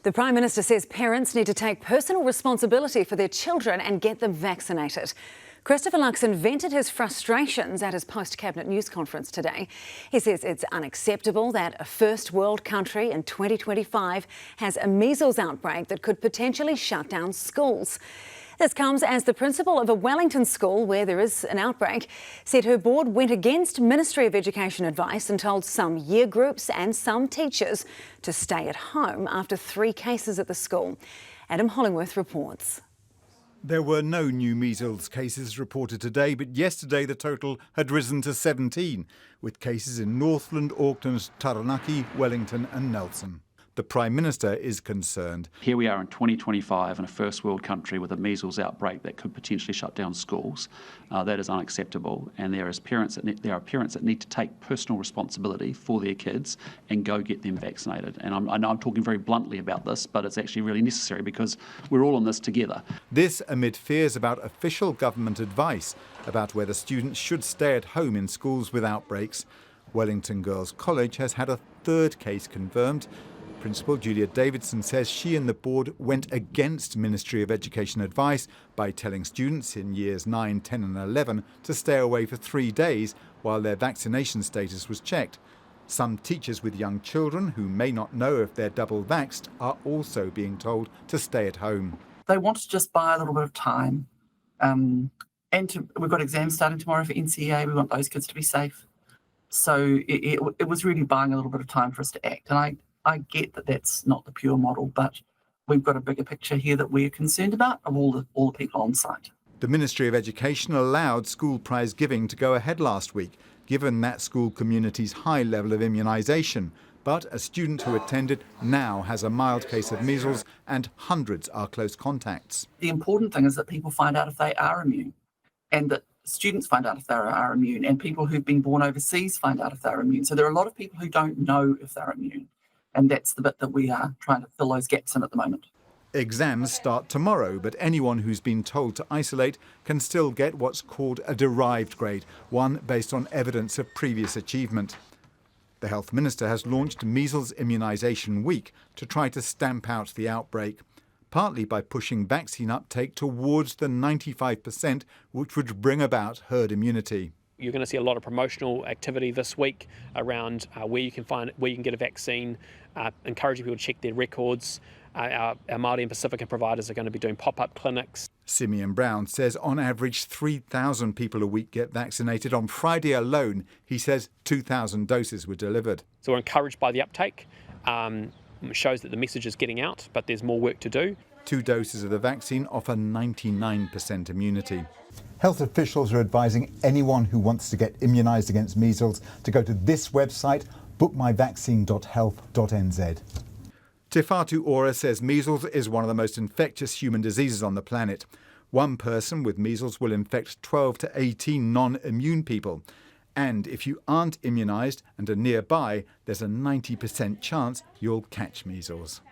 The Prime Minister says parents need to take personal responsibility for their children and get them vaccinated. Christopher Luxon vented his frustrations at his post-cabinet news conference today. He says it's unacceptable that a first world country in 2025 has a measles outbreak that could potentially shut down schools. This comes as the principal of a Wellington school where there is an outbreak said her board went against Ministry of Education advice and told some year groups and some teachers to stay at home after 3 cases at the school. Adam Hollingworth reports. There were no new measles cases reported today, but yesterday the total had risen to 17, with cases in Northland, Auckland, Taranaki, Wellington and Nelson. The Prime Minister is concerned. Here we are in 2025 in a first world country with a measles outbreak that could potentially shut down schools. That is unacceptable, and there are parents that need to take personal responsibility for their kids and go get them vaccinated. And I know I'm talking very bluntly about this, but it's actually really necessary because we're all in this together. This amid fears about official government advice about whether students should stay at home in schools with outbreaks. Wellington Girls College has had a 3rd case confirmed. Principal Julia Davidson says she and the board went against Ministry of Education advice by telling students in years 9, 10 and 11 to stay away for 3 days while their vaccination status was checked. Some teachers with young children who may not know if they're double vaxxed are also being told to stay at home. They want to just buy a little bit of time. We've got exams starting tomorrow for NCEA. We want those kids to be safe. So it was really buying a little bit of time for us to act. And I get that that's not the pure model, but we've got a bigger picture here that we're concerned about of all the people on site. The Ministry of Education allowed school prize giving to go ahead last week, given that school community's high level of immunisation. But a student who attended now has a mild case of measles and hundreds are close contacts. The important thing is that people find out if they are immune, and that students find out if they are immune, and people who've been born overseas find out if they're immune. So there are a lot of people who don't know if they're immune. And that's the bit that we are trying to fill those gaps in at the moment. Exams start tomorrow, but anyone who's been told to isolate can still get what's called a derived grade, one based on evidence of previous achievement. The Health Minister has launched Measles Immunisation Week to try to stamp out the outbreak, partly by pushing vaccine uptake towards the 95%, which would bring about herd immunity. You're going to see a lot of promotional activity this week around where you can get a vaccine, encouraging people to check their records. Our Māori and Pacifica providers are going to be doing pop-up clinics. Simeon Brown says on average 3,000 people a week get vaccinated. On Friday alone, he says 2,000 doses were delivered. So we're encouraged by the uptake. It shows that the message is getting out, but there's more work to do. 2 doses of the vaccine offer 99% immunity. Health officials are advising anyone who wants to get immunised against measles to go to this website, bookmyvaccine.health.nz. Tifatu Ora says measles is one of the most infectious human diseases on the planet. One person with measles will infect 12 to 18 non-immune people. And if you aren't immunised and are nearby, there's a 90% chance you'll catch measles.